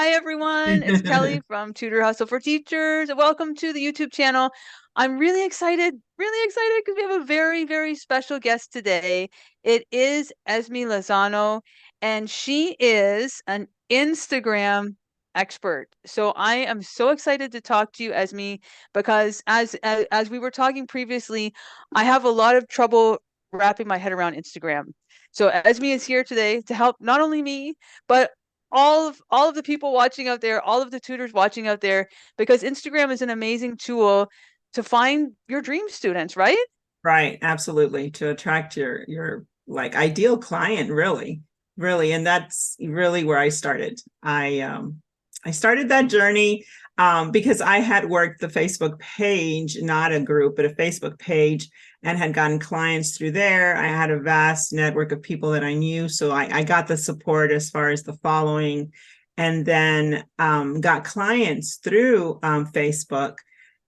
Hi, everyone. It's Kelly from Tutor Hustle for Teachers. Welcome to the YouTube channel. I'm really excited because we have a very, very special guest today. It is Esmy Lozano, and she is an Instagram expert. So I am so excited to talk to you, Esmy, because as we were talking previously, I have a lot of trouble wrapping my head around Instagram. So Esmy is here today to help not only me, but all of the people watching out there, all of the tutors watching out there, because Instagram is an amazing tool to find your dream students, right? Right, absolutely. To attract your like ideal client, really. Really. And that's really where I started. I started that journey because I had worked the Facebook page, not a group, but a Facebook page, and had gotten clients through there. I had a vast network of people that I knew. So I got the support as far as the following, and then got clients through Facebook.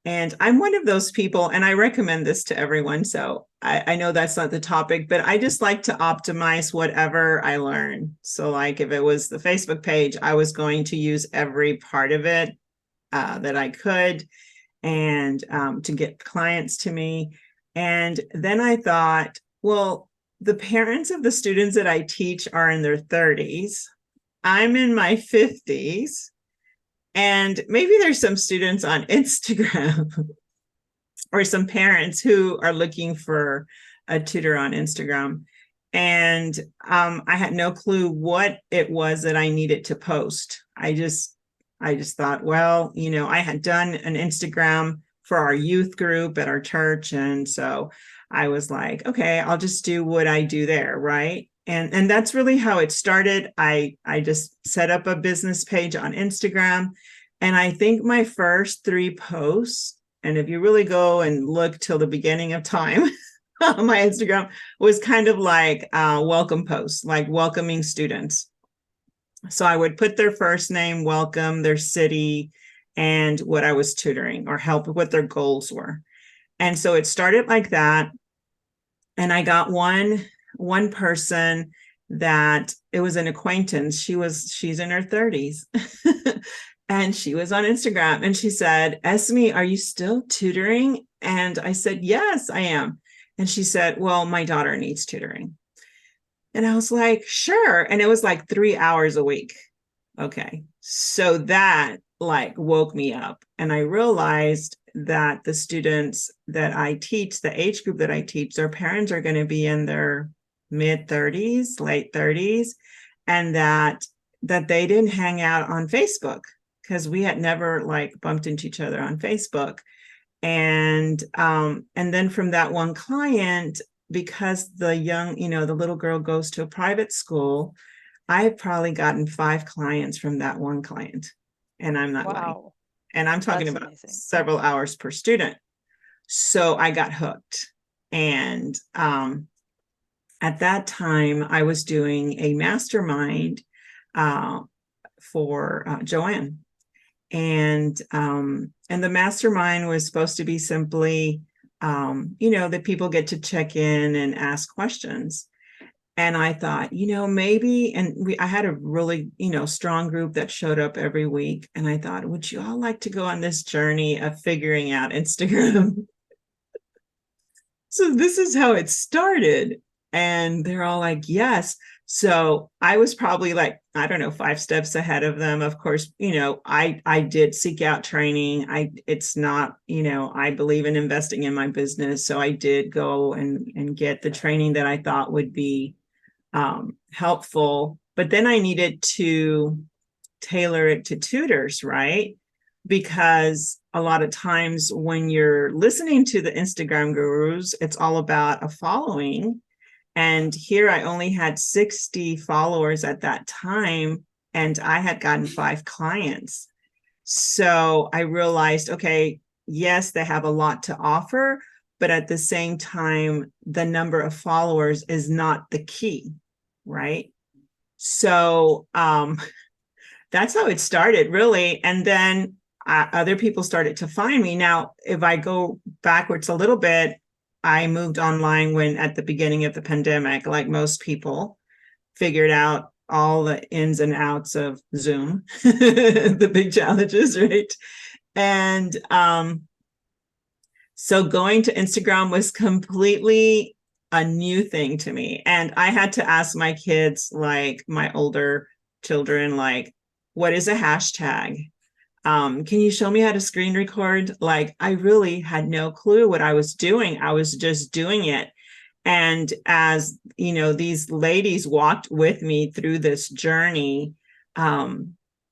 And I'm one of those people, and I recommend this to everyone. So I know that's not the topic, but I just like to optimize whatever I learn. So, like if it was the Facebook page, I was going to use every part of it that I could, and to get clients to me. And then I thought, well, the parents of the students that I teach are in their 30s. I'm in my 50s. And maybe there's some students on Instagram or some parents who are looking for a tutor on Instagram. And I had no clue what it was that I needed to post. I just thought, well, I had done an Instagram for our youth group at our church. And so I was like, okay, I'll just do what I do there, right? And that's really how it started. I just set up a business page on Instagram. And I think my first three posts, and if you really go and look till the beginning of time on my Instagram, was kind of like welcome posts, like welcoming students. So I would put their first name, welcome, their city, and what I was tutoring or help what their goals were. And so it started like that. And I got one person that it was an acquaintance. She's in her 30s. And she was on Instagram and she said, Esme, are you still tutoring? And I said, yes, I am. And she said, well, my daughter needs tutoring. And I was like, sure. And it was like 3 hours a week. Okay. So that like woke me up. And I realized that the students that I teach, the age group that I teach, their parents are going to be in their mid 30s, late 30s, and that they didn't hang out on Facebook because we had never like bumped into each other on Facebook. And then from that one client, because the little girl goes to a private school, I've probably gotten 5 clients from that one client. And I'm not lying. Wow, And I'm talking that's about amazing. several hours per student. So I got hooked. And at that time, I was doing a mastermind uh, for Joanne. And the mastermind was supposed to be simply, that people get to check in and ask questions. And I thought, maybe, I had a really, strong group that showed up every week. And I thought, would you all like to go on this journey of figuring out Instagram? So this is how it started. And they're all like, yes. So I was probably like, I don't know, 5 steps ahead of them. Of course, I did seek out training. It's not, I believe in investing in my business. So I did go and get the training that I thought would be helpful. But then I needed to tailor it to tutors, right? Because a lot of times when you're listening to the Instagram gurus, it's all about a following. And here I only had 60 followers at that time, and I had gotten 5 clients. So I realized, okay, yes, they have a lot to offer, but at the same time, the number of followers is not the key, right? So that's how it started, really. And then other people started to find me. Now, if I go backwards a little bit, I moved online when at the beginning of the pandemic, like most people, figured out all the ins and outs of Zoom, the big challenges, right? And so going to Instagram was completely a new thing to me. And I had to ask my kids, like my older children, like, what is a hashtag? Can you show me how to screen record? Like, I really had no clue what I was doing. I was just doing it. And as you know, these ladies walked with me through this journey.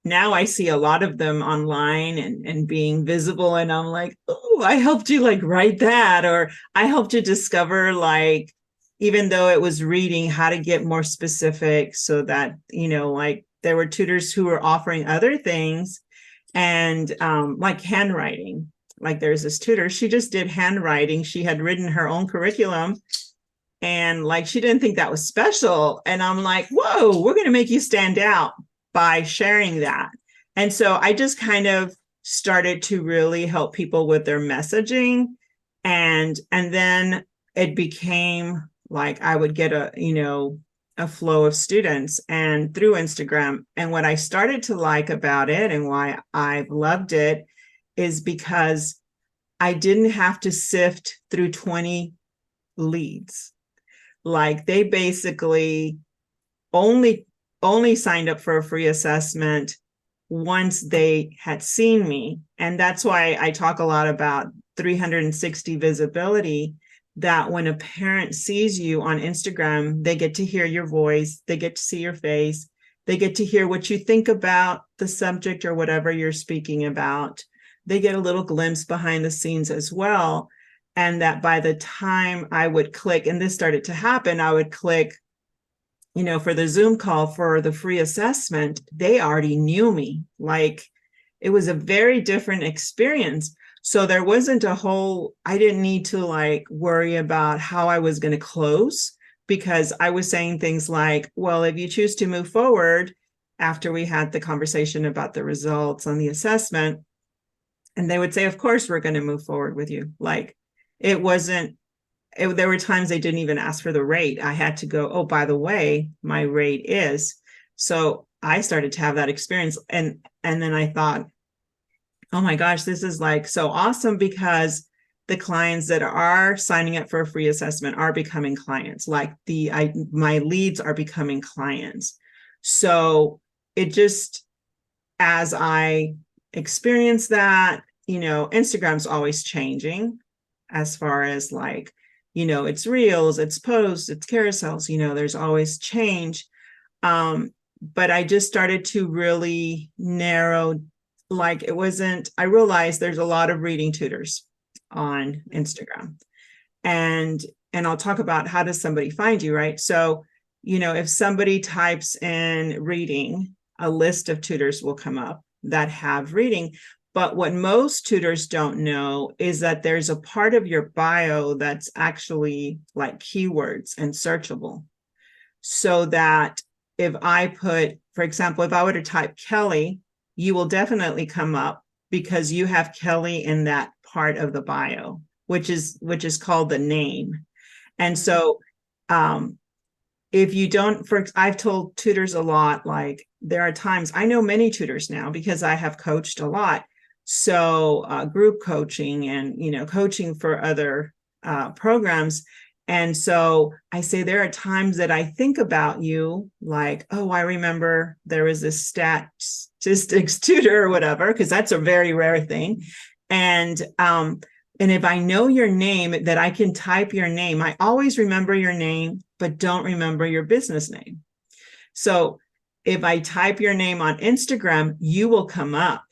Now I see a lot of them online and being visible, and I'm like, oh, I helped you like write that, or I helped you discover, like, even though it was reading, how to get more specific, so that, you know, like there were tutors who were offering other things, and like handwriting. Like there's this tutor, she just did handwriting. She had written her own curriculum, and like she didn't think that was special. And I'm like, whoa, we're going to make you stand out by sharing that. And so I just kind of started to really help people with their messaging. And then it became like I would get a flow of students and through Instagram. And what I started to like about it and why I've loved it is because I didn't have to sift through 20 leads. Like they basically only signed up for a free assessment once they had seen me. And that's why I talk a lot about 360 visibility, that when a parent sees you on Instagram, they get to hear your voice, they get to see your face, they get to hear what you think about the subject or whatever you're speaking about. They get a little glimpse behind the scenes as well. And that by the time I would click, and this started to happen, I would click, you know, for the Zoom call for the free assessment, they already knew me. Like it was a very different experience. So there wasn't I didn't need to like worry about how I was going to close, because I was saying things like, well, if you choose to move forward after we had the conversation about the results on the assessment, and they would say, of course, we're going to move forward with you. Like there were times they didn't even ask for the rate. I had to go, oh, by the way, my rate is. So I started to have that experience. And then I thought, oh my gosh, this is like so awesome, because the clients that are signing up for a free assessment are becoming clients. Like my leads are becoming clients. So it just, as I experience that, you know, Instagram's always changing as far as like, you know, it's reels, it's posts, it's carousels, you know, there's always change. But I just started to really narrow, like I realized there's a lot of reading tutors on Instagram. And I'll talk about how does somebody find you, right? So, you know, if somebody types in reading, a list of tutors will come up that have reading. But what most tutors don't know is that there's a part of your bio that's actually like keywords and searchable. So that if I put, for example, if I were to type Kelly, you will definitely come up because you have Kelly in that part of the bio, which is called the name. And so if you don't, I've told tutors a lot, like there are times, I know many tutors now because I have coached a lot. So group coaching and, you know, coaching for other programs. And so I say there are times that I think about you like, oh, I remember there was this statistics tutor or whatever, because that's a very rare thing. And if I know your name, that I can type your name. I always remember your name, but don't remember your business name. So if I type your name on Instagram, you will come up.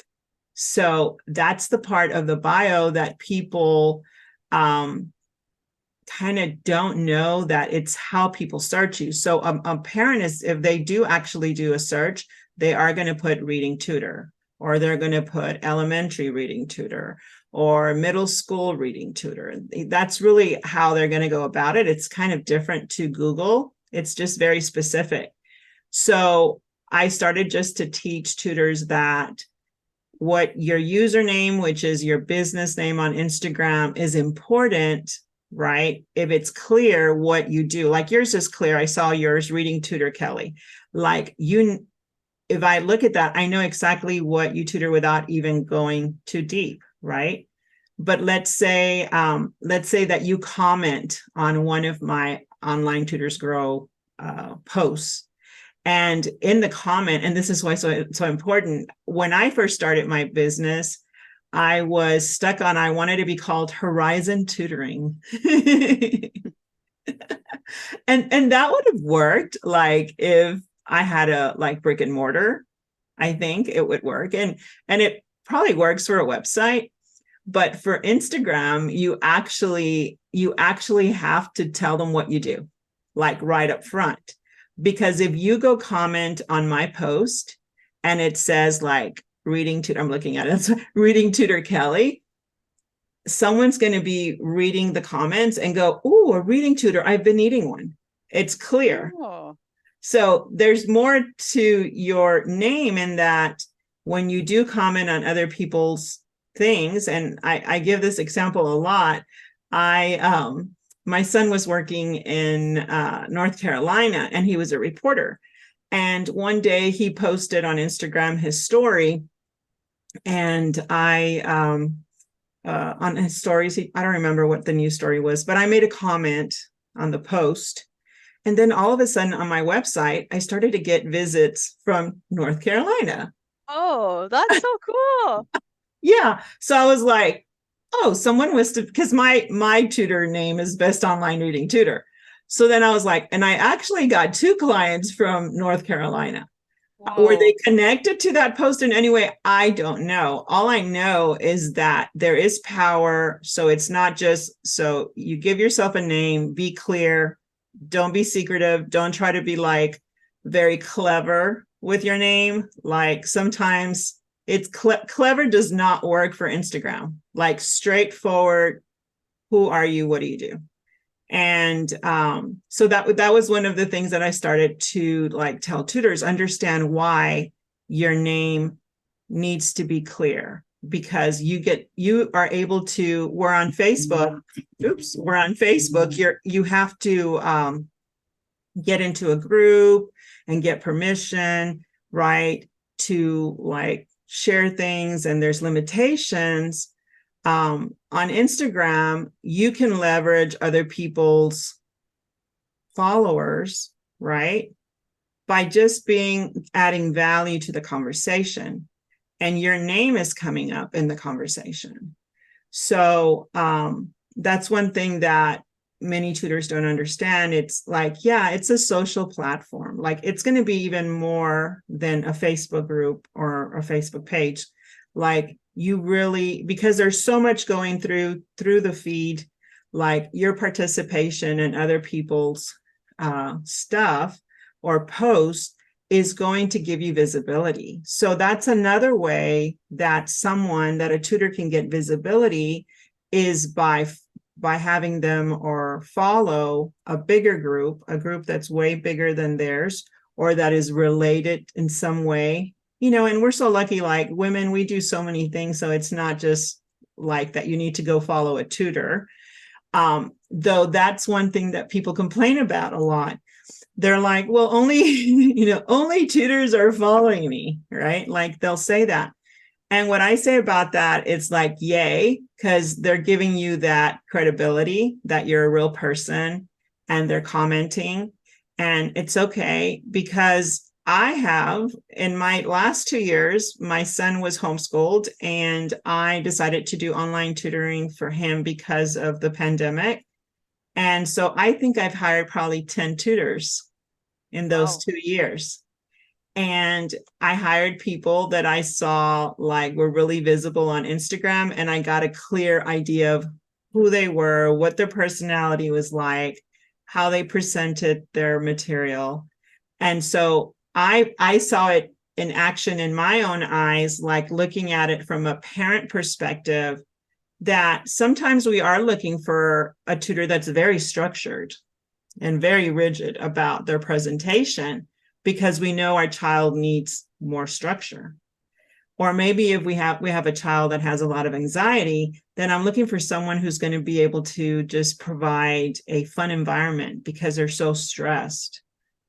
So that's the part of the bio that people kind of don't know, that it's how people search you. So a parent is, if they do actually do a search, they are going to put reading tutor, or they're going to put elementary reading tutor, or middle school reading tutor. That's really how they're going to go about it. It's kind of different to Google. It's just very specific. So I started just to teach tutors that what your username, which is your business name on Instagram, is important, right? If it's clear what you do, like yours is clear. I saw yours, reading tutor Kelly. Like you, if I look at that, I know exactly what you tutor without even going too deep, right? But let's say that you comment on one of my online tutors grow posts, and in the comment, and this is why so important, when I first started my business, I was stuck on, I wanted to be called Horizon Tutoring. And that would have worked, like if I had a like brick and mortar. I think it would work, and it probably works for a website, but for Instagram, you actually have to tell them what you do, like right up front. Because if you go comment on my post and it says like reading tutor, I'm looking at it, reading tutor Kelly, someone's going to be reading the comments and go, "Oh, a reading tutor, I've been needing one." It's clear. Oh. So there's more to your name in that when you do comment on other people's things, and I give this example a lot. My son was working in North Carolina, and he was a reporter. And one day he posted on Instagram his story, and on his stories, I don't remember what the news story was, but I made a comment on the post. And then all of a sudden on my website, I started to get visits from North Carolina. Oh, that's so cool. Yeah. So I was like, oh, someone was, because my tutor name is Best Online Reading Tutor. So then I was like, and I actually got 2 clients from North Carolina. Were they Whoa. connected to that post in any way? I don't know. All I know is that there is power. So it's not just, so you give yourself a name, be clear, don't be secretive, don't try to be like very clever with your name. Like sometimes it's clever does not work for Instagram. Like straightforward, who are you? What do you do? And so that was one of the things that I started to like tell tutors, understand why your name needs to be clear, because you are able to, we're on Facebook. Oops, we're on Facebook. You have to get into a group and get permission, right, to like share things, and there's limitations. On Instagram, you can leverage other people's followers, right, by just adding value to the conversation, and your name is coming up in the conversation. So that's one thing that many tutors don't understand. It's like, yeah, it's a social platform. Like it's going to be even more than a Facebook group or a Facebook page. Like you really, because there's so much going through the feed, like your participation and other people's stuff or posts is going to give you visibility. So that's another way that a tutor can get visibility, is by having them or follow a bigger group, a group that's way bigger than theirs, or that is related in some way. And we're so lucky, like women, we do so many things. So it's not just like that you need to go follow a tutor. Though that's one thing that people complain about a lot. They're like, well, only tutors are following me, right? Like they'll say that. And what I say about that, it's like, yay, because they're giving you that credibility that you're a real person, and they're commenting. And it's okay, because I have, in my last 2 years, my son was homeschooled, and I decided to do online tutoring for him because of the pandemic. And so I think I've hired probably 10 tutors in those Wow. 2 years. And I hired people that I saw like were really visible on Instagram, and I got a clear idea of who they were, what their personality was like, how they presented their material. And so I saw it in action in my own eyes, like looking at it from a parent perspective, that sometimes we are looking for a tutor that's very structured and very rigid about their presentation, because we know our child needs more structure. Or maybe if we have a child that has a lot of anxiety, then I'm looking for someone who's going to be able to just provide a fun environment because they're so stressed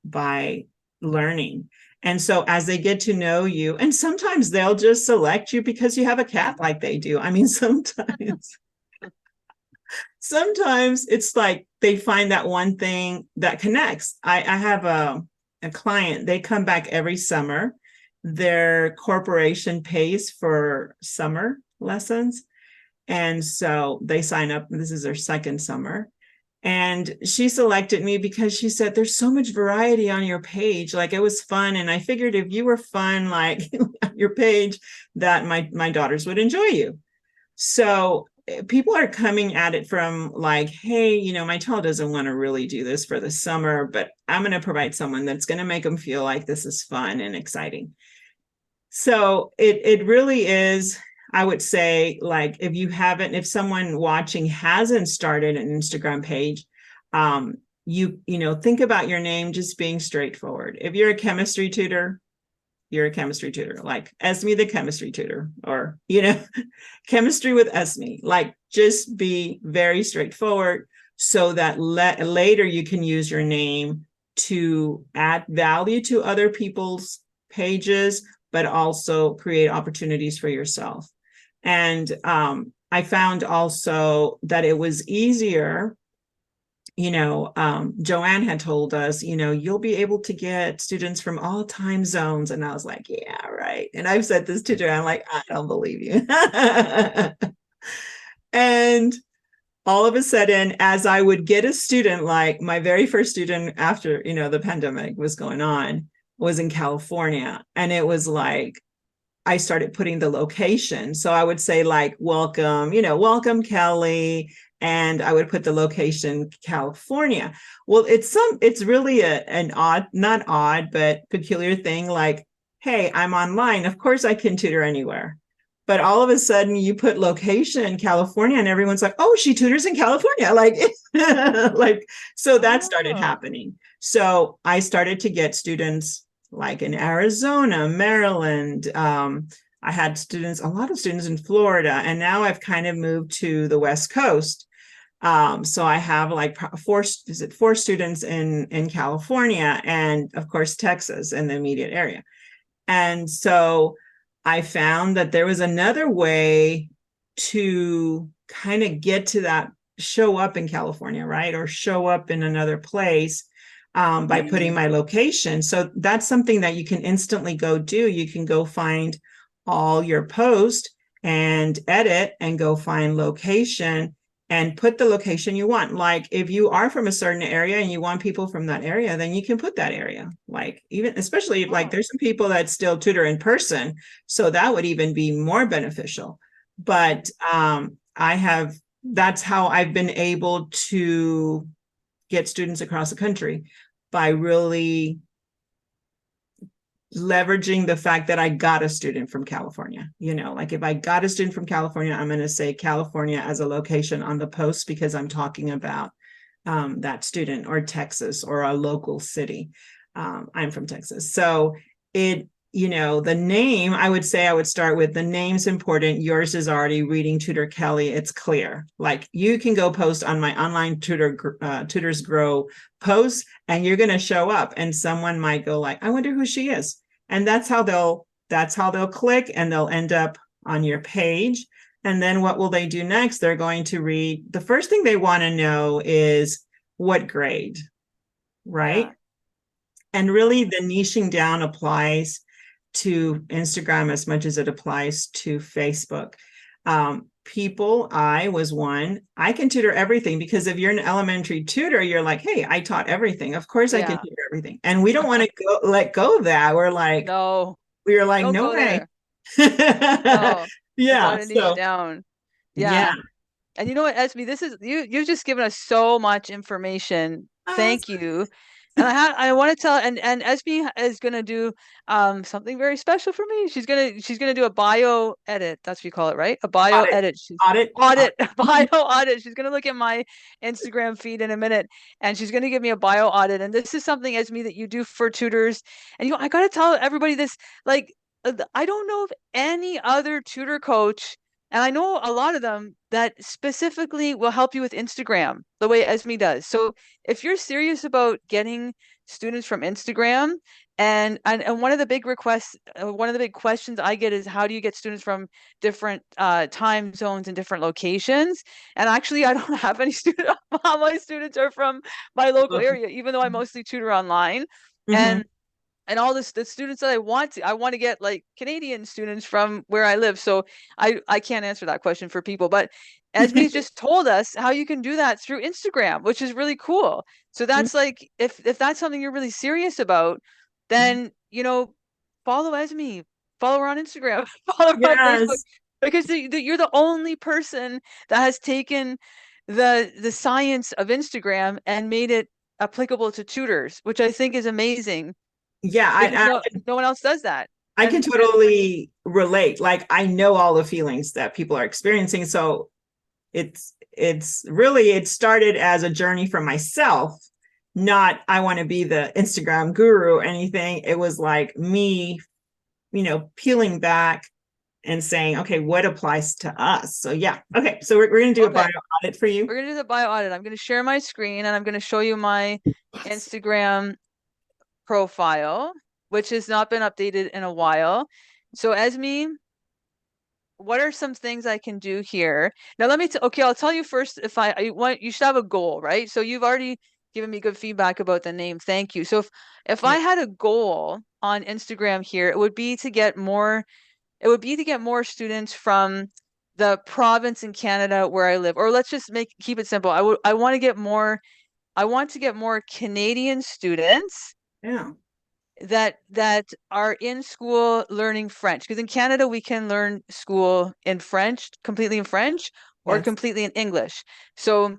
by learning. And so as they get to know you, and sometimes they'll just select you because you have a cat like they do. I mean, sometimes it's like they find that one thing that connects. I have a client, they come back every summer. Their corporation pays for summer lessons. And so they sign up. This is their second summer. And she selected me because she said, there's so much variety on your page. Like, it was fun. And I figured if you were fun, like on your page, that my daughters would enjoy you. So people are coming at it from like, hey, my child doesn't want to really do this for the summer, but I'm going to provide someone that's going to make them feel like this is fun and exciting. So it really is, I would say, like, if someone watching hasn't started an Instagram page, think about your name just being straightforward. If you're a chemistry tutor, you're a chemistry tutor, like Esmy the chemistry tutor, or chemistry with Esmy. Like, just be very straightforward so that later you can use your name to add value to other people's pages, but also create opportunities for yourself. And I found also that it was easier. Joanne had told us, you'll be able to get students from all time zones. And I was like, yeah, right. And I've said this to Joanne, like, I don't believe you. And all of a sudden, as I would get a student, like my very first student after, the pandemic was going on, was in California. And it was like, I started putting the location. So I would say like, welcome, welcome Kelly. And I would put the location, California. Well, it's really an odd, not odd, but peculiar thing. Like, hey, I'm online. Of course I can tutor anywhere. But all of a sudden you put location California and everyone's like, oh, she tutors in California. Like, so that started happening. So I started to get students like in Arizona, Maryland. I had a lot of students in Florida, and now I've kind of moved to the West Coast. So I have like four students in California, and of course, Texas in the immediate area. And so I found that there was another way to kind of get to that, show up in California, right? Or show up in another place by putting my location. So that's something that you can instantly go do. You can go find all your posts and edit and go find location and put the location you want. Like, if you are from a certain area and you want people from that area, then you can put that area. Like, even especially like there's some people that still tutor in person, so that would even be more beneficial. But that's how I've been able to get students across the country, by really leveraging the fact that I got a student from California. Like, if I got a student from California, I'm going to say California as a location on the post because I'm talking about that student, or Texas, or a local city. I'm from Texas. So the name, I would say I would start with the name's important. Yours is already Reading Tutor Kelly. It's clear. Like, you can go post on my online Tutors Grow post, and you're going to show up, and someone might go like, I wonder who she is. And that's how they'll click, and they'll end up on your page. And then what will they do next? They're going to read. The first thing they want to know is what grade, right? Yeah. And really the niching down applies to Instagram as much as it applies to Facebook. I was one, I can tutor everything, because if you're an elementary tutor, you're like, hey, I taught everything. Of course I can tutor everything. And we don't want to let go of that. We're like, no way. No. Yeah. Niche down. Yeah. And you know what, Esmy, this is you've just given us so much information. Thank you. And I want to tell, and Esmy is going to do something very special for me. She's going to do a bio edit. That's what you call it, right? A bio edit. Audit. Bio audit. She's going to look at my Instagram feed in a minute, and she's going to give me a bio audit. And this is something, Esmy, that you do for tutors. And I got to tell everybody this, like, I don't know of any other tutor coach, and I know a lot of them that specifically will help you with Instagram the way Esme does. So if you're serious about getting students from Instagram, and one of the big requests, one of the big questions I get is how do you get students from different time zones and different locations? And actually, I don't have any students. All my students are from my local area, even though I mostly tutor online. Mm-hmm. And all this the students that I want to get like Canadian students from where I live. So I can't answer that question for people, but Esme's just told us how you can do that through Instagram, which is really cool. So that's like if that's something you're really serious about, then follow Esme, follow her on Instagram, follow her on Facebook, Yes. because you're the only person that has taken the science of Instagram and made it applicable to tutors, which I think is amazing Yeah, because no one else does that. I can And totally relate. Like I know all the feelings that people are experiencing. So it's really it started as a journey for myself, not I want to be the Instagram guru or anything. It was like me, peeling back and saying, okay, what applies to us? So yeah. Okay. So we're gonna do a bio okay, audit for you. we're gonna do the bio audit. I'm gonna share my screen and I'm gonna show you my Yes. Instagram profile, which has not been updated in a while. So Esme, what are some things I can do here? Now let me okay, I'll tell you first if I want you should have a goal, right? So you've already given me good feedback about the name. Thank you. So if I Yeah. had a goal on Instagram here, it would be to get more students from the province in Canada where I live. Or let's just keep it simple. I want to get more Canadian students Yeah. that are in school learning French. Because in Canada we can learn school in French, completely in French, or Yes. completely in English. So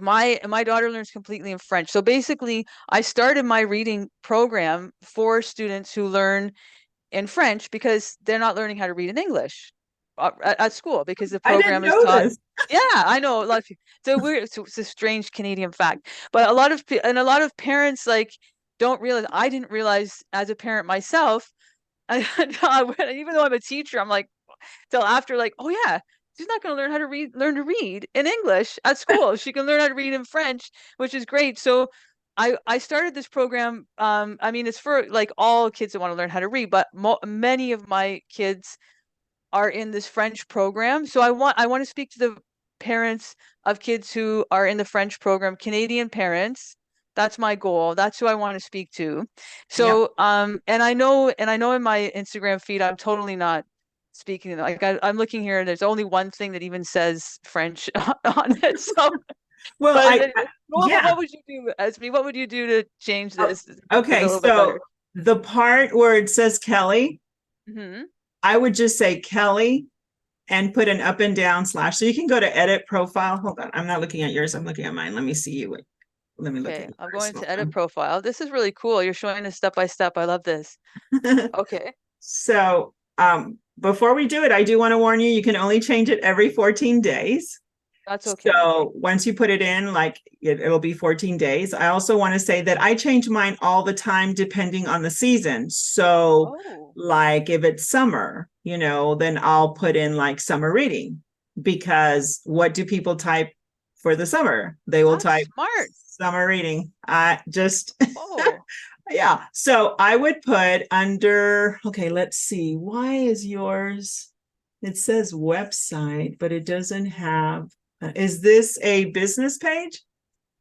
my daughter learns completely in French. So basically, I started my reading program for students who learn in French because they're not learning how to read in English at school because the I didn't program is know taught. this. Yeah, I know a lot of people. So it's a strange Canadian fact, but a lot of parents like don't realize. I didn't realize as a parent myself. Even though I'm a teacher, I'm like till after like, oh yeah, she's not going to learn to read in English at school. She can learn how to read in French, which is great. So I started this program. I mean, it's for like all kids that want to learn how to read, but many of my kids are in this French program. So I want to speak to the parents of kids who are in the French program, Canadian parents. That's my goal. That's who I want to speak to. Yeah. So and I know in my Instagram feed I'm totally not speaking like I'm looking here and there's only one thing that even says French on it. So Well, but yeah. what would you do, Esme? What would you do to change Oh, this to make it a okay. little bit So better? the part where it says Kelly, Hmm. I would just say Kelly and put an up and down slash. So you can go to edit profile. Hold on. I'm not looking at yours. I'm looking at mine. Let me see you. Let me look at Okay, your I'm going personal to edit one. profile. This is really cool. You're showing us step by step. I love this. Okay, So before we do it, I do want to warn you, you can only change it every 14 days. that's okay. So once you put it in, like it'll be 14 days. I also want to say that I change mine all the time depending on the season. So, Oh, like if it's summer, then I'll put in like summer reading because what do people type for the summer? They will that's type smart. summer reading. I just, Oh, yeah. So I would put under, okay, let's see. Why is yours? It says website, but it doesn't have is this a business page?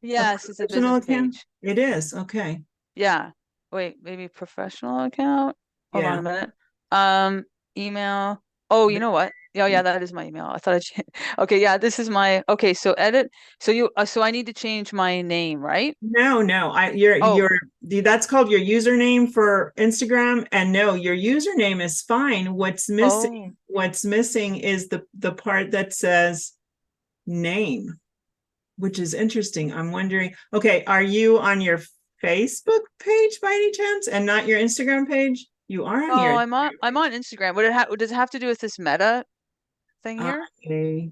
A yes, it's a professional business account? page. It is. Okay. Yeah. Wait, maybe professional account? Hold on Yeah. a minute. Um, email. Oh, you know what? Oh, yeah, that is my email. I thought okay, yeah, this is my okay, so edit. So I need to change my name, right? No, no. Your Oh, that's called your username for Instagram. And no, your username is fine. oh. What's missing is the part that says name, which is interesting. I'm wondering, okay, are you on your Facebook page by any chance and not your Instagram page? You are on your Oh, Instagram I'm on page. Instagram. Does it have to do with this meta thing here? Okay.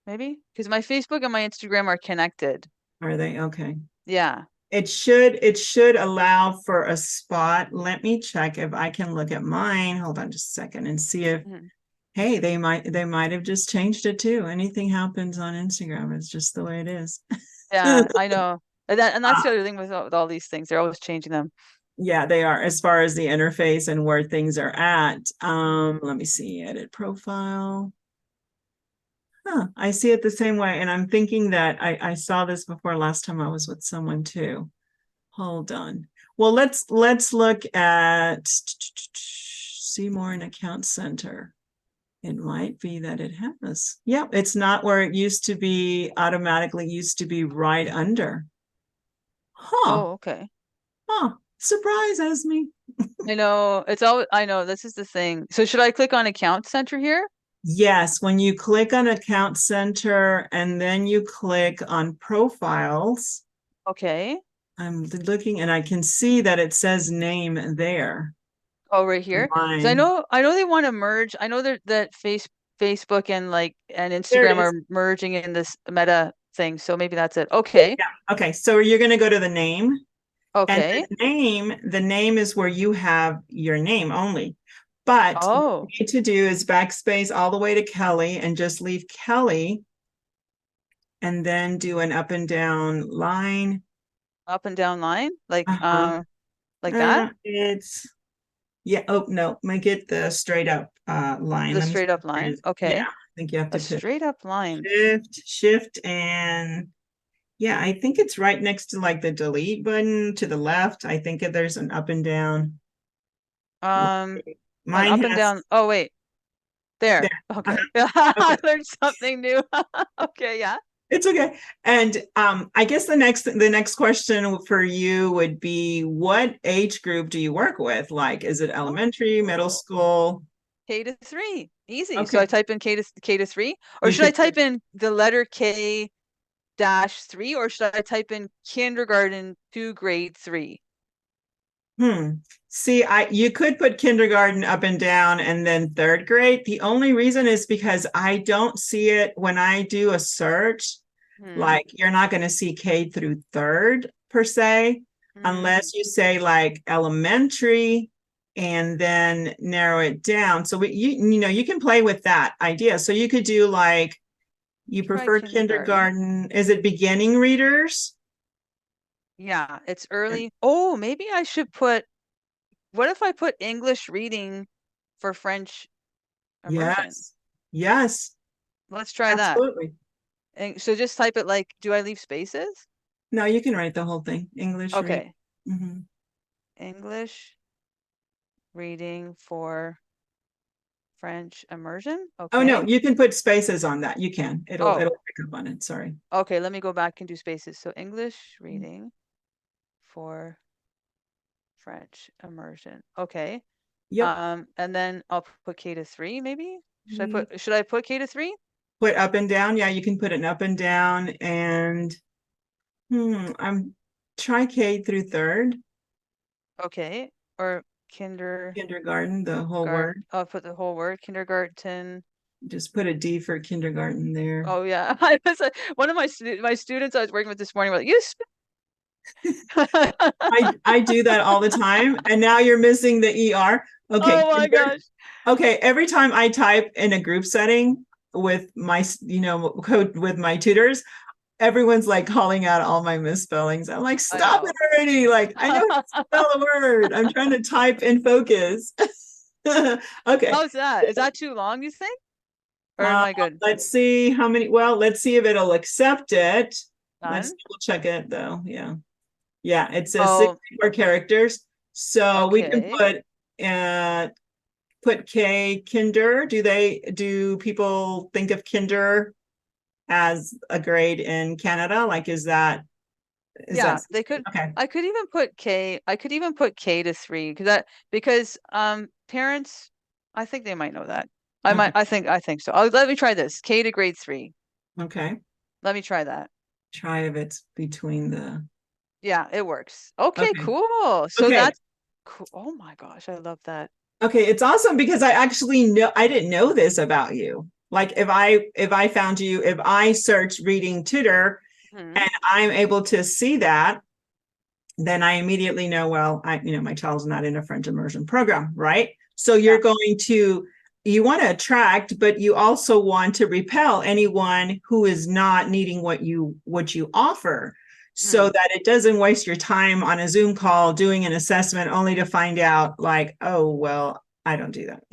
Maybe? Because my Facebook and my Instagram are connected. Are they? Okay. Yeah. it should allow for a spot. Let me check if I can look at mine. Hold on just a second and see if, Mhm. hey, they might have just changed it too. Anything happens on Instagram. It's just the way it is. Yeah, I know. And that's Uh, the other thing with all these things. They're always changing them. yeah, they are as far as the interface and where things are at. Let me see, edit profile. Huh, I see it the same way. And I'm thinking that I saw this before last time I was with someone too. Hold on. Well, let's look at see more in account center. It might be that it has. Yep, it's not where it used to be, automatically used to be right under. Huh. Oh, okay. Huh. Surprise, Esme. I know this is the thing. So should I click on Account Center here? Yes, when you click on account center and then you click on profiles, Okay. I'm looking and I can see that it says name there. Oh, right here. Because Mine. I know they want to merge. I know that Facebook and and There it Instagram is. are merging in this Meta thing. So maybe that's it. Okay. Yeah. Okay. So you're going to go to the name, and Okay. the name is where you have your name only. But what you Oh, need to do is backspace all the way to Kelly and just leave Kelly and then do an up and down line. up and down line, Uh-huh. like that. It's yeah. Oh no, make it the straight up line. The Let me see. straight up line. Yeah, Okay. I think you have A to put straight up line. shift, and yeah, I think it's right next to like the delete button to the left. I think there's an up and down. Um, an Mine up and has down. Oh, wait. There. there. Okay. Uh-huh. Okay. I learned something new. Okay, yeah. It's okay. And I guess the next question for you would be, what age group do you work with? Like, is it elementary, middle Oh, school? K to 3. Easy. So I Okay. type in K to 3, or You should I could put type in the letter K-3, or should I type in kindergarten to grade 3? See, you could put kindergarten up and down and then third grade. The only reason is because I don't see it when I do a search. Hmm. Like, you're not going to see K through third per se, Hmm. unless you say like elementary and then narrow it down. So you can play with that idea. So you could do like, you Try prefer kindergarten. kindergarten. Is it beginning readers? Yeah, it's early. Oh, maybe I should put, what if I put English reading for French immersion? Yes. Yes, Let's try that. absolutely. And so just type it like, do I leave spaces? No, you can write the whole thing. English read. Okay. Mhm. English reading for French immersion. Oh no, Okay. you can put spaces on that. You can. It'll Oh, it'll pick up on it. Sorry. okay. Let me go back and do spaces. So English reading for French immersion. Okay. Yep. And then I'll put K to 3, maybe. Should I put K to 3? Put up and down. Yeah, you can put an up and down, and I'm try K through third, Okay. Or kindergarten. kindergarten, the whole word. I'll put the whole word, kindergarten. Just put a D for kindergarten there. Oh yeah. I was one of my students I was working with this morning was like, you I do that all the time, and now you're missing the ER. Okay, Oh my gosh. okay. Every time I type in a group setting with my, code with my tutors, everyone's like calling out all my misspellings. I'm like, I stop it know. already. Like, I know how to spell a word. I'm trying to type and focus. Okay. How's that? Is that too long, you think? Or am Uh, I good? let's see how many. Well, let's see if it'll accept it. Let's Done? double check it though. Yeah. Yeah. It says Oh, 64 characters. So we can okay. put K kinder. Do people think of kinder as a grade in Canada? Like, is that Yeah, they could. okay? I could even put K to 3 because parents, I think they might know that. Okay. I think so. Let me try this. K to grade 3. Okay. Let me try that. Try if it's between the. Yeah, it works. Okay, Okay. cool. So Okay. that's cool. Oh my gosh, I love that. Okay. It's awesome because I didn't know this about you. Like, if I found you, if I search reading tutor Hmm. and I'm able to see that, then I immediately know, well, my child's not in a French immersion program, right? So you're Yeah. going to, you want to attract, but you also want to repel anyone who is not needing what you offer, so Mhm. that it doesn't waste your time on a Zoom call doing an assessment only to find out like, oh, well, I don't do that.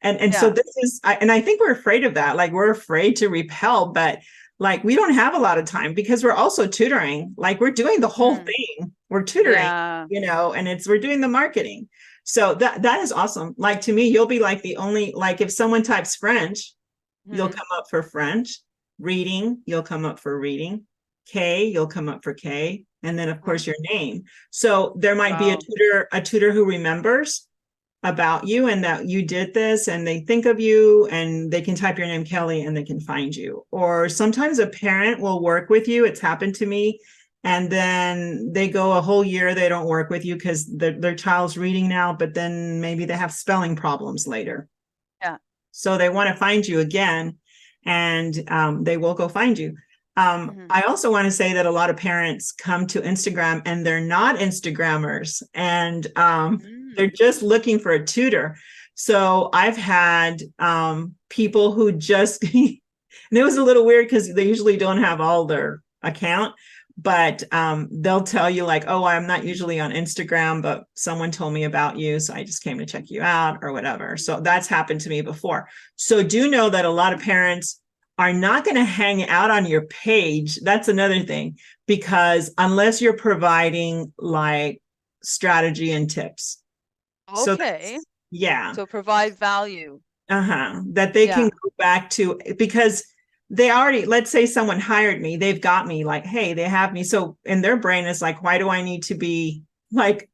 And so Yeah. this is, and I think we're afraid of that. Like we're afraid to repel, but like we don't have a lot of time because we're also tutoring. Like we're doing the whole Mhm. thing. We're tutoring, Yeah. and we're doing the marketing. So that is awesome. Like to me, you'll be like the only, like if someone types French, you'll Mhm. come up for French. Reading, you'll come up for reading. K, you'll come up for K. And then of Mhm. course your name. So there might be a Wow. tutor who remembers about you and that you did this, and they think of you and they can type your name, Kelly, and they can find you. Or sometimes a parent will work with you. It's happened to me. And then they go a whole year, they don't work with you because their child's reading now, but then maybe they have spelling problems later. Yeah. So they want to find you again, and they will go find you. Mhm. I also want to say that a lot of parents come to Instagram and they're not Instagrammers, and they're Mm. just looking for a tutor. So I've had people who just, and it was a little weird because they usually don't have all their account, but they'll tell you like, oh, I'm not usually on Instagram, but someone told me about you, so I just came to check you out or whatever. So that's happened to me before. So do know that a lot of parents are not going to hang out on your page. That's another thing, because unless you're providing like strategy and tips. So Okay. that's, yeah, So provide value. that they can Yeah. go back to, because they already, let's say someone hired me, they've got me like, hey, they have me. So in their brain is like, why do I need to be like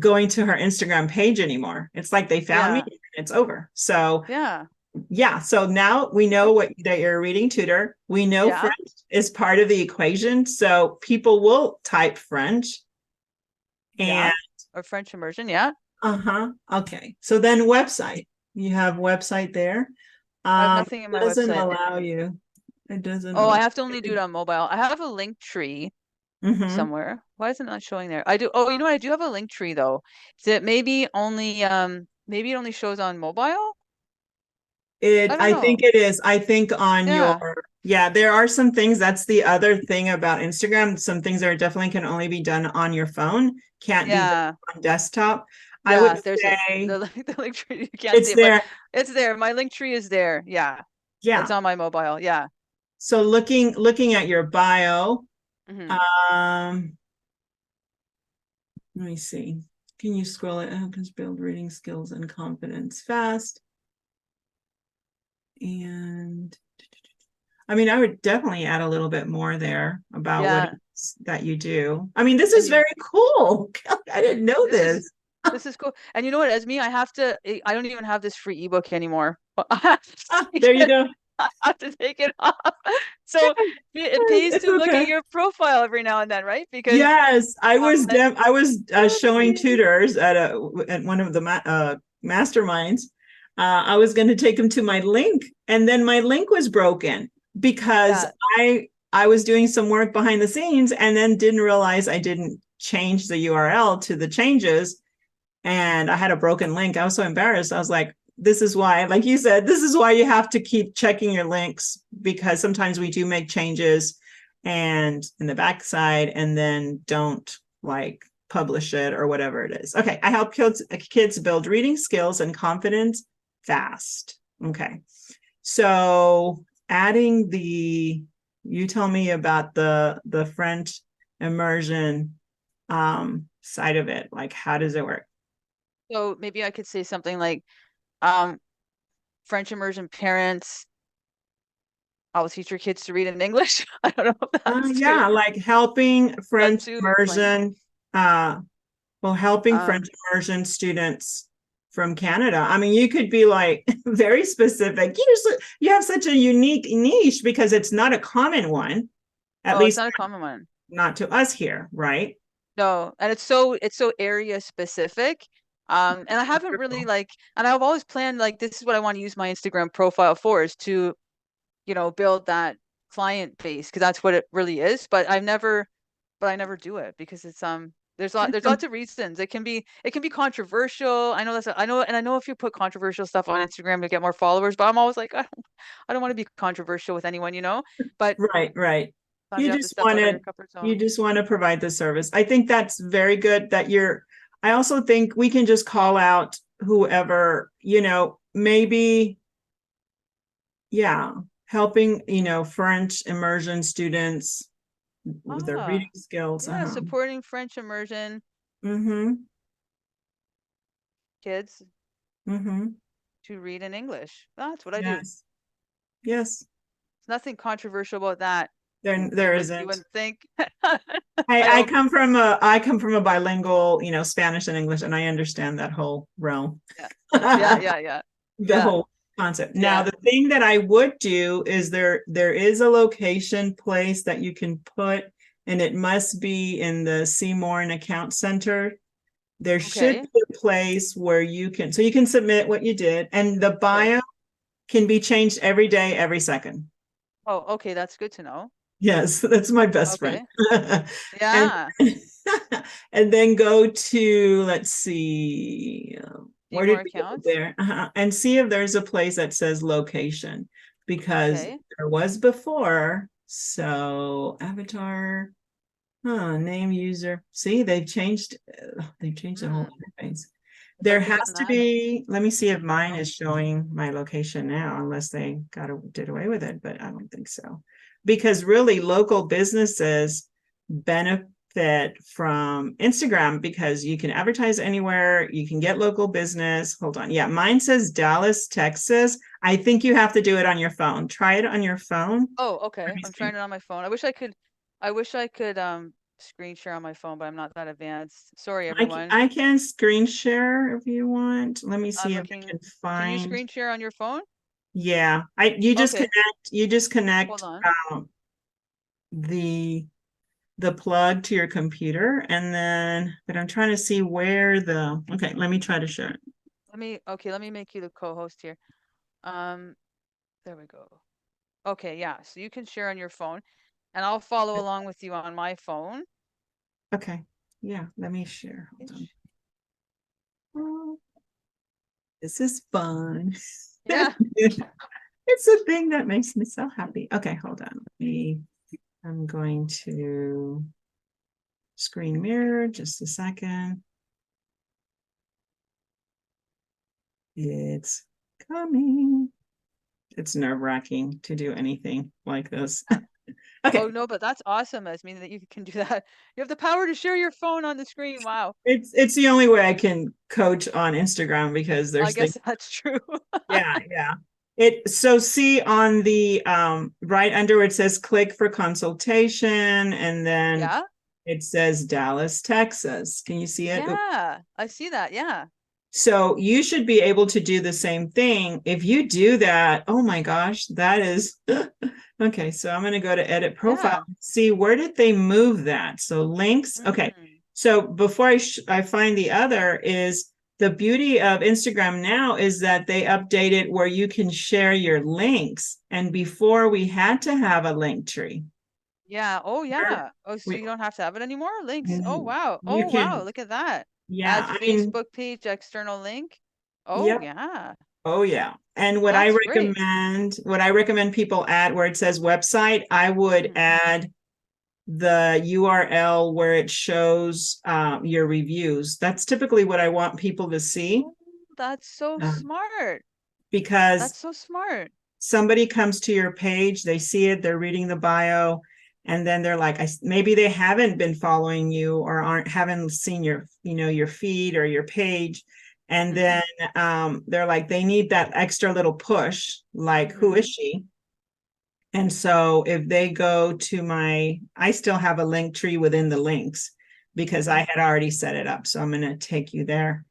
going to her Instagram page anymore? It's like they found me Yeah. and it's over. So Yeah. yeah, so now we know That's that you're a reading tutor. We know yeah. French is part of the equation. So people will type French. Yeah. And Or French immersion. Yeah. okay. So then website. You have website there. I have nothing in my Doesn't website. allow you. It doesn't Oh, I allow. have to only do it on mobile. I have a link tree Mm-hmm. somewhere. Why is it not showing there? I do. Oh, you know what? I do have a link tree though. Is it maybe it only shows on mobile? I don't I think know. it is. I think on your, Yeah. yeah, there are some things. That's the other thing about Instagram. Some things are definitely can only be done on your phone, can't be done Yeah. on desktop. I would Yeah. There's a say the link tree. You can't see it's it, but there. it's there. My link tree is there. Yeah. It's Yeah. on my mobile. Yeah. So looking at your bio, Hmm. um, let me see. Can you scroll it? Help us build reading skills and confidence fast. And I mean, I would definitely add a little bit more there about what Yeah. it's that you do. I mean, this And is very cool. I didn't know this is this. this is cool. And you know what, Esme, I don't even have this free ebook anymore. I have to take There you it, go. I have to take it off. So it pays It's to look at okay. your profile every now and then, right? Because Yes, uh, I was that's showing amazing. tutors at one of the masterminds. I was going to take them to my link, and then my link was broken because Yeah. I was doing some work behind the scenes, and then didn't realize I didn't change the URL to the changes, and I had a broken link. I was so embarrassed. I was like, this is why, like you said, this is why you have to keep checking your links, because sometimes we do make changes and in the backside and then don't like publish it or whatever it is. Okay. I help kids build reading skills and confidence fast. Okay. So adding you tell me about the French immersion side of it. Like, how does it work? So maybe I could say something like, um, French immersion parents, I will teach your kids to read in English. I don't know if Yeah, like helping that's French too plain. immersion, uh, helping French Um, immersion students from Canada. I mean, you could be like very specific. You have such a unique niche because it's not a common one, at oh, it's least not a common one. not to us here, right? No, and it's so area specific. And I haven't really Wonderful. like, and I've always planned like this is what I want to use my Instagram profile for, is to, build that client base, because that's what it really is. But but I never do it because it's there's lots of reasons. It can be controversial. I know I know if you put controversial stuff on Instagram you get more followers, but I'm always like I don't want to be controversial with anyone, But Right. sometimes You you have to just step want out of to your comfort you zone. just want to provide the service. I think that's very good that I also think we can just call out whoever, maybe, yeah, helping, French immersion students with their Ah, reading skills. yeah, supporting French immersion Mm-hmm. kids Mm-hmm. to read in English. That's what I do. Yes. Yes. There's nothing controversial about that. You There wouldn't you isn't. wouldn't think. I I hope. come from a bilingual, Spanish and English, and I understand that whole realm. Yeah. Yeah, The yeah, yeah. Yeah. whole concept. Now, Yeah. the thing that I would do is there is a location place that you can put, and it must be in the Seymour and Account Center. There should Okay. be a place where you can submit what you did, and the Okay. bio can be changed every day, every second. Oh, okay, that's good to know. Yes, that's my best friend. Okay. And Yeah. and then go to, let's see, Few where did more we go accounts. there? And see if there's a place that says location, because Okay. there was before. So avatar, name, user. See, they've changed the whole Hmm. interface. If I There click has on to that. be, let me see if mine is showing my location now, unless they did away with it, but I don't think so. Because really local businesses benefit from Instagram because you can advertise anywhere, you can get local business. Hold on. Yeah, mine says Dallas, Texas. I think you have to do it on your phone. Try it on your phone. Oh, Let okay. me I'm see. trying it on my phone. I wish I could screen share on my phone, but I'm not that advanced. Sorry, everyone. I can screen share if you want. Let me I'm see if I looking. can Can you find. screen share on your phone? Yeah, you just Okay. connect. You just Hold connect on. the plug to your computer, and then. But I'm trying to see where the. Okay, let me try to share it. Let me make you the co-host here. Um, there we go. Okay, yeah. So you can share on your phone and I'll follow along with you on my phone. Okay, yeah, let me share. Hold on. Ish. Oh, this is fun. Yeah. It's a thing that makes me so happy. Okay, hold on. I'm going to screen mirror just a second. It's coming. It's nerve-wracking to do anything like this. Uh, oh Okay. no, but that's awesome, Esme, that you can do that. You have the power to share your phone on the screen. Wow. It's the only way I can coach on Instagram because I there's things. guess that's true. Yeah. So see on the right under where it says click for consultation, and then Yeah. it says Dallas, Texas. Can you see it? Yeah. I see that. Yeah. So you should be able to do the same thing. If you do that, oh my gosh, that is okay. So I'm going to go to edit profile, Yeah. see where did they move that? So links. Okay. Mm. So before I find the other is the beauty of Instagram now is that they update it where you can share your links. And before we had to have a link tree. Yeah. Oh yeah. Oh, so We, you don't have to have it anymore? Links. Oh wow. you Oh wow. can, Look at that. yeah, Add I mean, Facebook page, external link. Oh yep. yeah. Oh yeah. And That's great. what I recommend people add where it says website, I would Mhm. add the URL where it shows your reviews. That's typically what I want people to see, Oh, that's so uh, smart. because That's so smart. somebody comes to your page, they see it, they're reading the bio, and then they're like, maybe they haven't been following you or haven't seen your feed or your page. And Mhm. then they're like, they need that extra little push, like, who is Mhm. she? And so if they go to I still have a link tree within the links because I Mhm. had already set it up. So I'm going to take you there.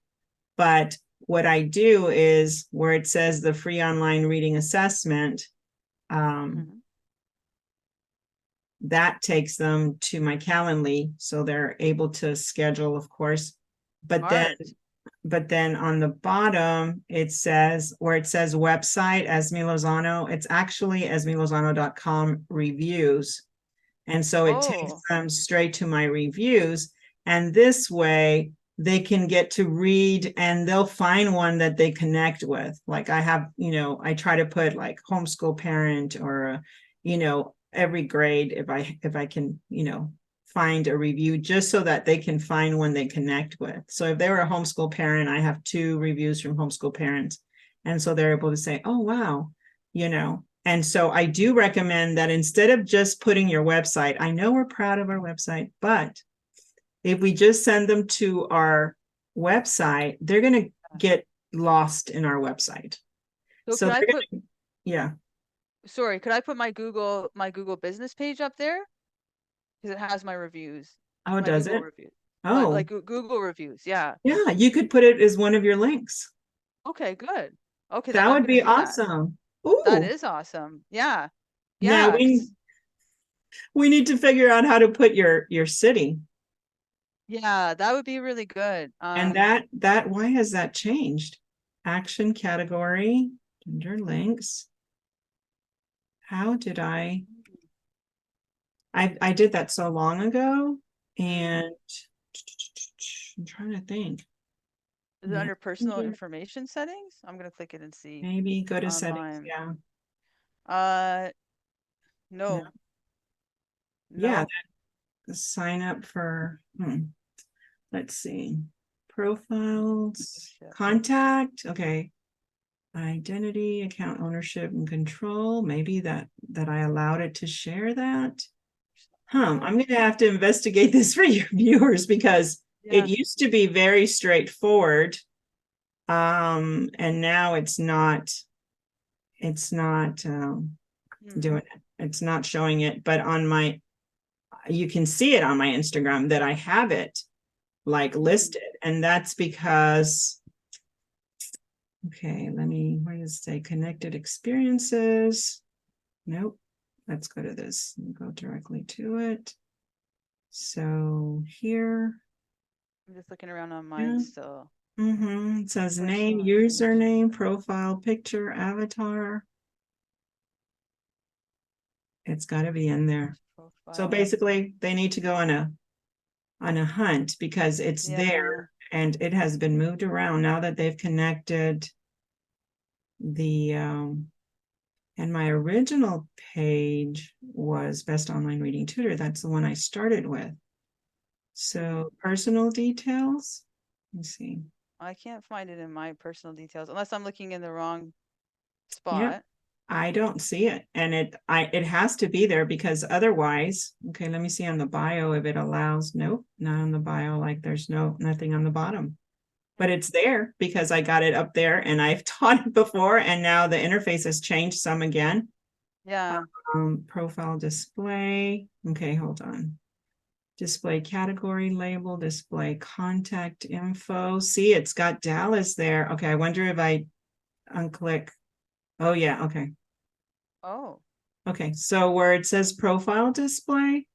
But what I do is where it says the free online reading assessment, um, Mhm. that takes them to my Calendly. So they're able to schedule, of course. But then Smart. on the bottom, it says where it says website, Esmy Lozano, it's actually esmylozano.com reviews. And so it takes Oh, them straight to my reviews. And this way they can get to read and they'll find one that they connect with. Like I have, I try to put like homeschool parent or, every grade if I can, find a review just so that they can find one they connect with. So if they were a homeschool parent, I have 2 reviews from homeschool parents. And so they're able to say, oh, wow, And so I do recommend that instead of just putting your website, I know we're proud of our website, but if we just send them to our website, they're going to get lost in our website. so So can I they're put, gonna, yeah. sorry, could I put my Google business page up there? Because it has my reviews, Oh, my does Google it? reviews, my Oh, like Google reviews. Yeah. yeah. You could put it as one of your links. Okay, good. Okay, then That I'm would gonna be do that. awesome. That Ooh. is awesome. Yeah. Now Yeah. we need to figure out how to put your city. Yeah, that would be really good. And that why has that changed? Action category, gender links. How did I did that so long ago and I'm trying to think. Is it under personal information settings? I'm gonna click it and see Maybe go to on settings. mine. Yeah. Uh, No. no, Yeah. no. Sign up for let's see. Profiles, Leadership. contact. Okay. Identity, account ownership and control. Maybe that I allowed it to share that. I'm going to have to investigate this for your viewers because it Yeah. used to be very straightforward. And now it's not doing it. It's not showing it, but you can see it on my Instagram that I have it like listed. And that's because, okay, where does it say connected experiences? Nope. Let's go to this and go directly to it. So here. I'm just looking around on mine still. It says name, Personal username, profile, picture, avatar. It's got to be in there. So profile. basically, they need to go on a hunt because it's there and it has been moved around now that they've connected the and my original page was Best Online Reading Tutor. That's the one I started with. So personal details. Let's see. I can't find it in my personal details unless I'm looking in the wrong Yeah, spot. I don't see it. And it has to be there because otherwise, okay, let me see on the bio if it allows. Nope, not on the bio. Like there's nothing on the bottom. But it's there because I got it up there and I've taught it before and now the interface has changed some again. Yeah. Profile display. Okay, hold on. Display category label, display contact info. See, it's got Dallas there. Okay, I wonder if I unclick. Oh yeah, okay. Oh. Okay, so where it says profile display,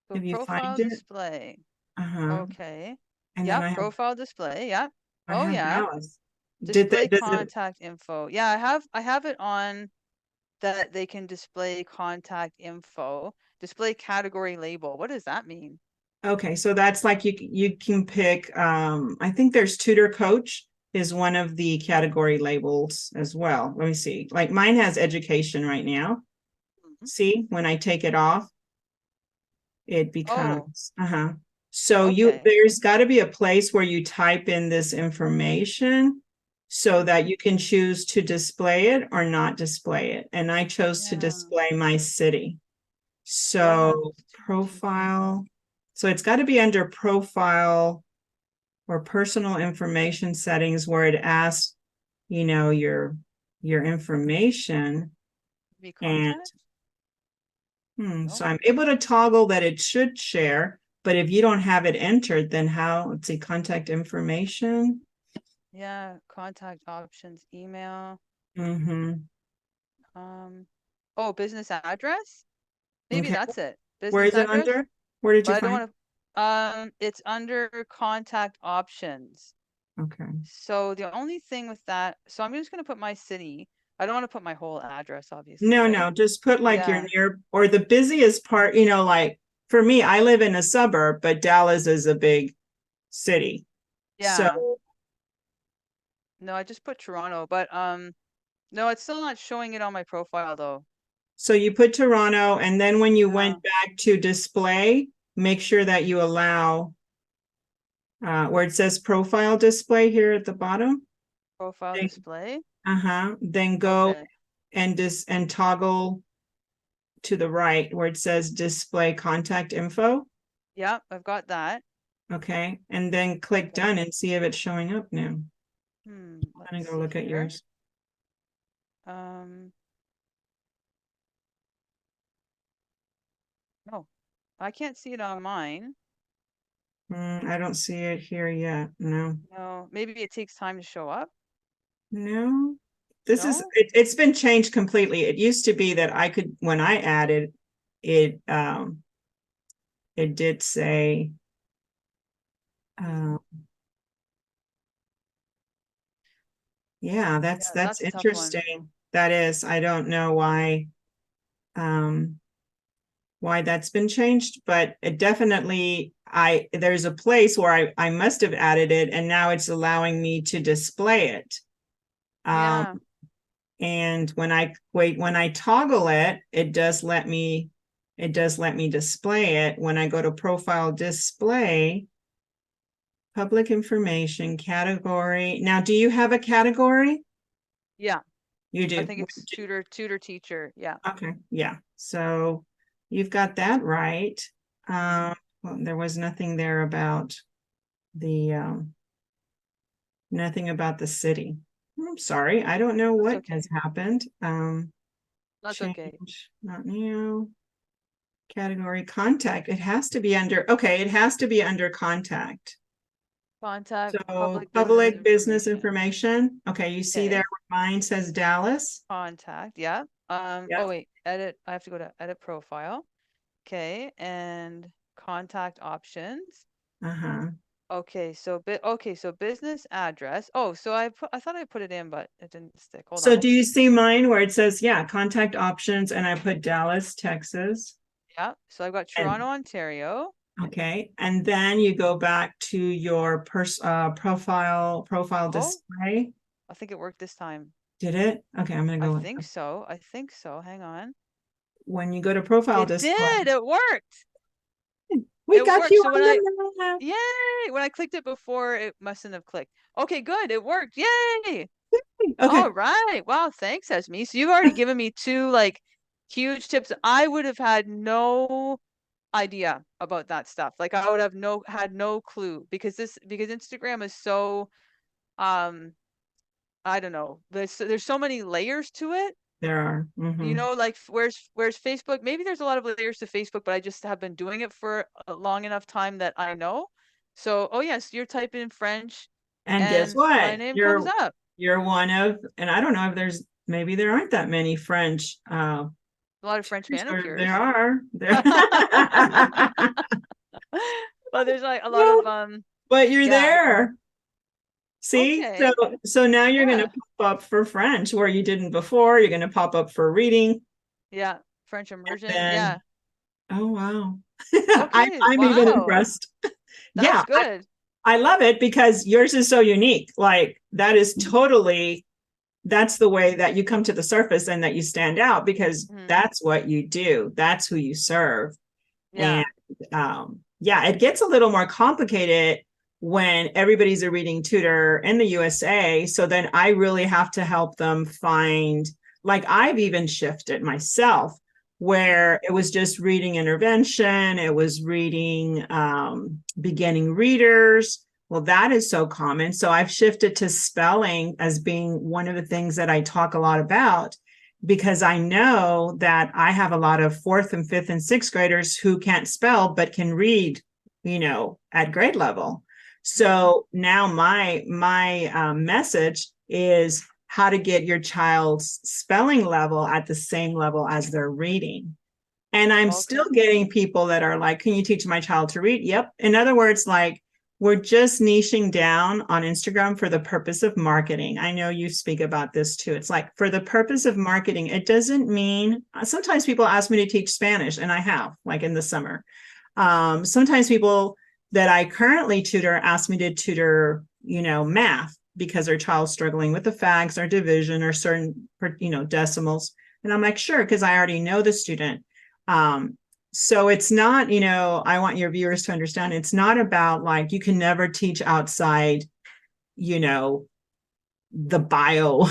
So if you profile find it, display. uh-huh. Okay. And then Yep. Profile display. Yep. I Oh have yeah. Dallas. Display Does it contact info. Yeah, I have it on that they can display contact info. Display category label. What does that mean? okay, so that's like you can pick I think there's tutor coach is one of the category labels as well. Let me see. Like mine has education right now. See, when I take it off, it Oh, becomes so okay. there's got to be a place where you type in this information so that you can choose to display it or not display it, and I chose to Yeah. display my city. Yeah. So profile, so it's got to be under profile or personal information settings where it asks your information. Be And contact? so No. I'm able to toggle that it should share, but if you don't have it entered, then how? Let's see, contact information. Yeah. Contact options, email. Mm-hmm. Oh, business address? Maybe Okay. that's it. Where Business is it address? under? Where did you But I don't find? want to, it's under contact options. Okay. So the only thing with that, so I'm just going to put my city. I don't want to put my whole address, obviously, No, right? no, just put like your Yeah. near or the busiest part, you know, like for me, I live in a suburb, but Dallas is a big city. So Yeah. No, I just put Toronto, but no, it's still not showing it on my profile though. so you put Toronto, and then when you Yeah. went back to display, make sure that you allow where it says profile display here at the bottom. Profile Then, display. then go Okay. and toggle to the right where it says display contact info. Yeah, I've got that. Okay. And then click Okay. done and see if it's showing up now. Let's I'm gonna go see look at here. yours. Um, no, I can't see it on mine. I don't see it here yet. No, No, maybe it takes time to show up. no. This is No? it's been changed completely. It used to be that I could when I added it, it did say, Hmm. uh, yeah, Yeah, that's that's a tough one. interesting. That is, I don't know um, why that's been changed, but it definitely there's a place where I must have added it, and now it's allowing me to display it. Um, Yeah. and when I toggle it, it does let me display it. When I go to profile display, public information category. Now, do you have a category? Yeah. You I do. think it's tutor teacher. Yeah. Okay, yeah. So you've got that right. Hmm. Well, there was nothing there about the nothing about the city. I'm sorry, I don't know That's what okay. has happened. That's okay. Change, not new. Category contact. It has to be under, okay, it has to be under contact. Contact So public business public business information. information. Okay, you see there Okay. where mine says Dallas. Contact. Yeah. Oh Yep. wait, edit. I have to go to edit profile. Okay. And contact options. Uh-huh. Okay, so business address. Oh, so I thought I put it in, but it didn't stick. Hold So on. do you see mine where it says, yeah, contact options, and I put Dallas, Texas. Yeah. So I've got And Toronto, Ontario. okay. And then you go back to your profile Oh, display. I think it worked this time. Did it? Okay, I'm gonna I go look. think so. I think so. Hang on. When you go to profile It display, did. It worked. we It got worked. you So on when I, the map. yay, when I clicked it before, it mustn't have clicked. Okay, good. It worked. Yay. Okay. All right. Wow. Thanks, Esme. So you've already given me two like huge tips. I would have had no idea about that stuff. Like I would have had no clue because Instagram is so um I don't know. There's so many layers to it. There are. You Mm-hmm. know, like where's Facebook? Maybe there's a lot of layers to Facebook, but I just have been doing it for a long enough time that I know. So, oh yes, you're typing in French And guess and my what? name comes up. You're one of, and I don't know if there's maybe there aren't that many French A lot of French or there manicures. are. There But there's like a lot of no, but you're yeah. there. See? Okay. So now you're gonna Yeah. pop up for French where you didn't before. You're gonna pop up for reading. Yeah. French immersion. And Yeah. oh wow. Okay. I'm even Wow. impressed. That's Yeah, good. I love it because yours is so unique. Like that is totally that's the way that you come to the surface and that you stand out because Mhm. that's what you do. That's who you serve. And Yeah. yeah, it gets a little more complicated when everybody's a reading tutor in the USA. So then I really have to help them find, like, I've even shifted myself Mhm. where it was just reading intervention, it was reading beginning readers. Well, that is so common. So I've shifted to spelling as being one of the things that I talk a lot about because I know that I have a lot of fourth and fifth and sixth graders who can't spell but can read, you know, at grade level. Mhm. So now my message is how to get your child's spelling level at the same level as their reading. And I'm still Okay. getting people that are like, "Can you teach my child to read?" Yep. In other words, like we're just niching down on Instagram for the purpose of marketing. I know you speak about this too. It's like for the purpose of marketing, it doesn't mean, sometimes people ask me to teach Spanish, and I have, like in the summer. Sometimes people that I currently tutor ask me to tutor, math because their child's struggling with the facts or division or certain, decimals. And I'm like, sure, because I already know the student. So it's not, I want your viewers to understand, it's not about like, you can never teach outside, the bio,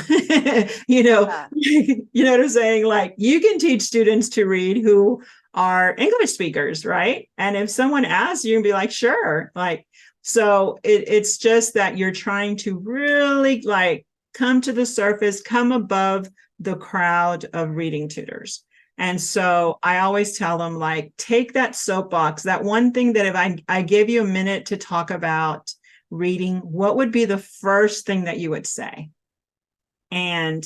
Yeah. you know what I'm saying? Like you can teach students to read who are English speakers, right? And if someone asks, you can be like, sure. Like, so it's just that you're trying to really like come to the surface, come above the crowd of reading tutors. And so I always tell them, like, take that soapbox, that one thing that if I give you a minute to talk about reading, what would be the first thing that you would say? And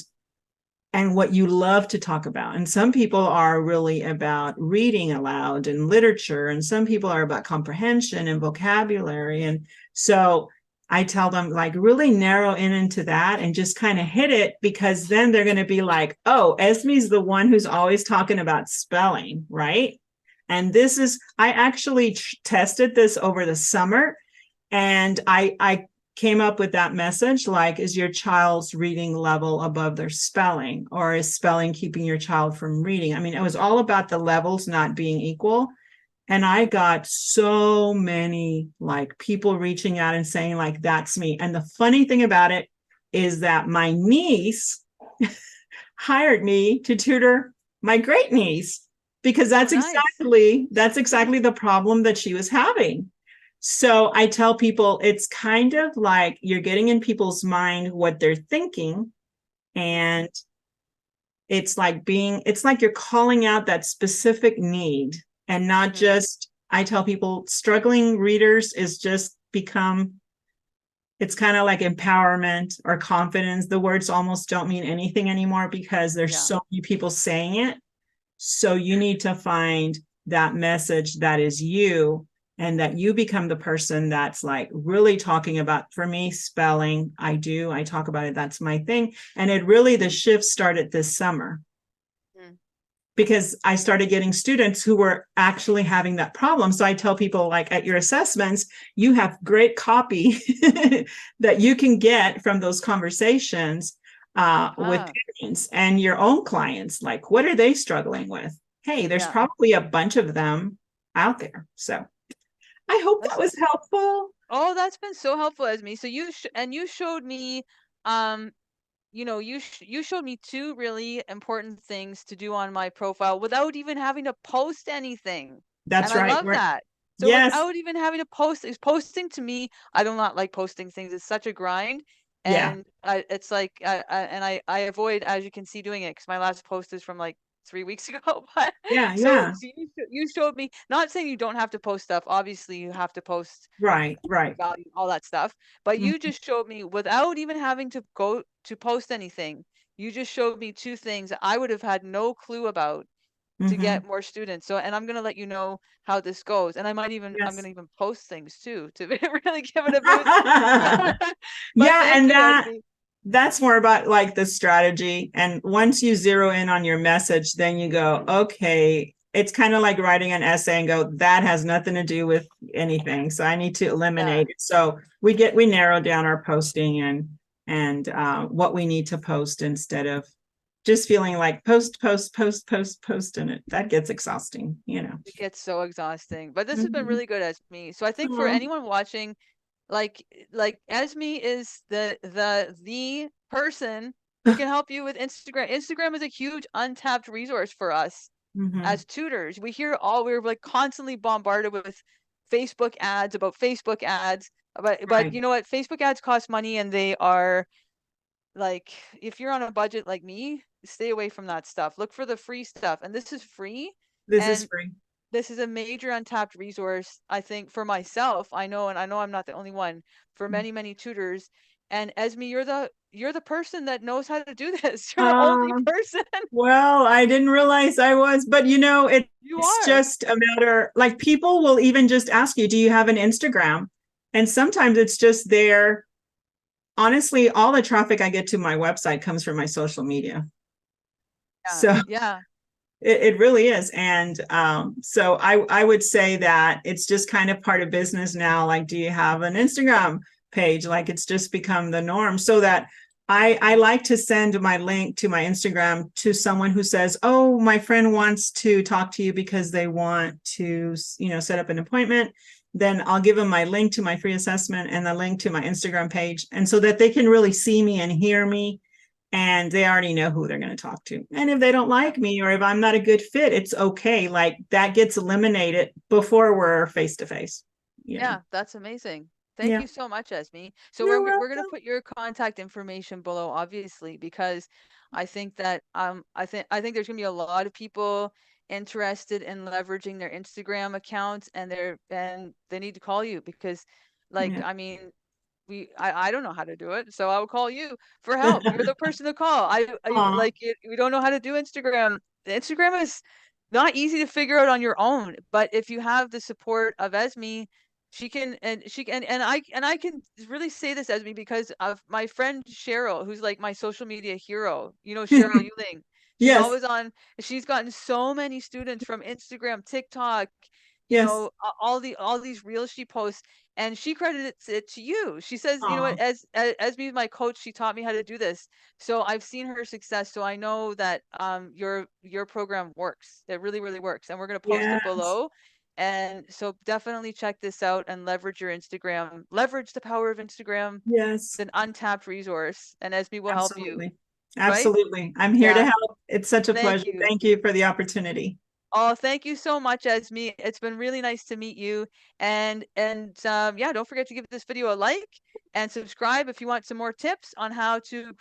what you love to talk about. And some people are really about reading aloud and literature, and some people are about comprehension and vocabulary. And so I tell them, like, really narrow in into that and just kind of hit it, because then they're going to be like, oh, Esme's the one who's always talking about spelling, right? And this is, I actually tested this over the summer, and I came up with that message, like, is your child's reading level above their spelling, or is spelling keeping your child from reading? I mean, it was all about the levels not being equal. And I got so many like people reaching out and saying, like, that's me. And the funny thing about it is that my niece hired me to tutor my great niece, because Oh, nice. that's exactly the problem that she was having. So I tell people, it's kind of like you're getting in people's mind what they're thinking. And it's like you're calling out that specific need, and not just, I tell people, struggling readers is just become, it's kind of like empowerment or confidence. The words almost don't mean anything anymore because there's Yeah. so many people saying it. So you need to find that message that is you, and that you become the person that's like really talking about, for me, spelling. I talk about it. That's my thing. And it really, the shift started this summer, Mm. because I started getting students who were actually having that problem. So I tell people, like, at your assessments, you have great copy that you can get from those conversations with Ah, parents and your own clients. Like, what are they struggling with? Hey, there's yeah. probably a bunch of them out there. So I hope that That's was helpful. Oh, that's been so helpful, Esme. So you showed me, um, you showed me two really important things to do on my profile without even having to post anything. And That's I right. love that. So Yes. without even having to post, is posting to me, I do not like posting things. It's such a grind. Yeah. And it's like, I avoid, as you can see, doing it because my last post is from like 3 weeks ago. But Yeah. so, Yeah. you showed me, not saying you don't have to post stuff. Obviously, you have to post Right. Right. value, all that stuff. But you Mhm. just showed me without even having to go to post anything. You just showed me two things that I would have had no clue about to Mhm. get more students. So, and I'm gonna let you know how this goes. And I'm Yes. gonna even post things too to really give it a boost. But Yeah, thank and you, Esme. that's more about like the strategy. And once you zero in on your message, then you go, okay, it's kind of like writing an essay and go, that has nothing to do with anything. So I need to Yeah. eliminate it. So we narrow down our posting and what we need to post, instead of just feeling like post, and that gets exhausting. It gets so exhausting. But this has been Mhm. really good, Esme. So I think for Oh, anyone watching, like Esme is the person who can help you with Instagram. Instagram is a huge untapped resource for us mhm. as tutors. We're like constantly bombarded with Facebook ads about Facebook ads. But Right. you know what? Facebook ads cost money, and they are like, if you're on a budget like me, stay away from that stuff. Look for the free stuff. And this is free. This is And free. this is a major untapped resource, I think, for myself. And I know I'm not the only one, for many, many tutors. And Esme, you're the person that knows how to do this. You're the only Um, person. Well, I didn't realize I was, but You it's are. just a matter, like, people will even just ask you, do you have an Instagram? And sometimes it's just there. Honestly, all the traffic I get to my website comes from my social media. Yeah. So Yeah. it really is. And so I would say that it's just kind of part of business now. Like, do you have an Instagram page? Like, it's just become the norm. So that I like to send my link to my Instagram to someone who says, oh, my friend wants to talk to you because they want to, set up an appointment. Then I'll give them my link to my free assessment and the link to my Instagram page. And so that they can really see me and hear me, and they already know who they're going to talk to. And if they don't like me or if I'm not a good fit, it's okay. Like, that gets eliminated before we're face to face. Yeah, that's amazing. Thank Yeah. you so much, Esme. So You're we're gonna welcome. put your contact information below, obviously, because I think that I think there's gonna be a lot of people interested in leveraging their Instagram accounts, and they need to call you because, like, Yeah. I mean, I don't know how to do it, so I will call you for help. You're the person to call. I Aw, like it. We don't know how to do Instagram. Instagram is not easy to figure out on your own, but if you have the support of Esme, she can, and I can really say this, Esme, because of my friend Cheryl, who's like my social media hero. You know, Cheryl Euling. She's yes. always on. She's gotten so many students from Instagram, TikTok, Yes. all these reels she posts, and she credits it to you. She says, you know Aw, what, as me, my coach, she taught me how to do this. So I've seen her success. So I know that your program works. It really, really works. And we're gonna post it yes. below. And so definitely check this out and leverage your Instagram. Leverage the power of Instagram. Yes. It's an untapped resource, and Esme will help you, Absolutely. right? Absolutely. I'm here to Yeah. help. It's such a Thank pleasure. you. Thank you for the opportunity. Oh, thank you so much, Esme. It's been really nice to meet you. And yeah, don't forget to give this video a like and subscribe if you want some more tips on how to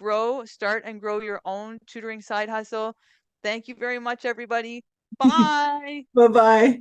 start and grow your own tutoring side hustle. Thank you very much, everybody. Bye. Bye bye.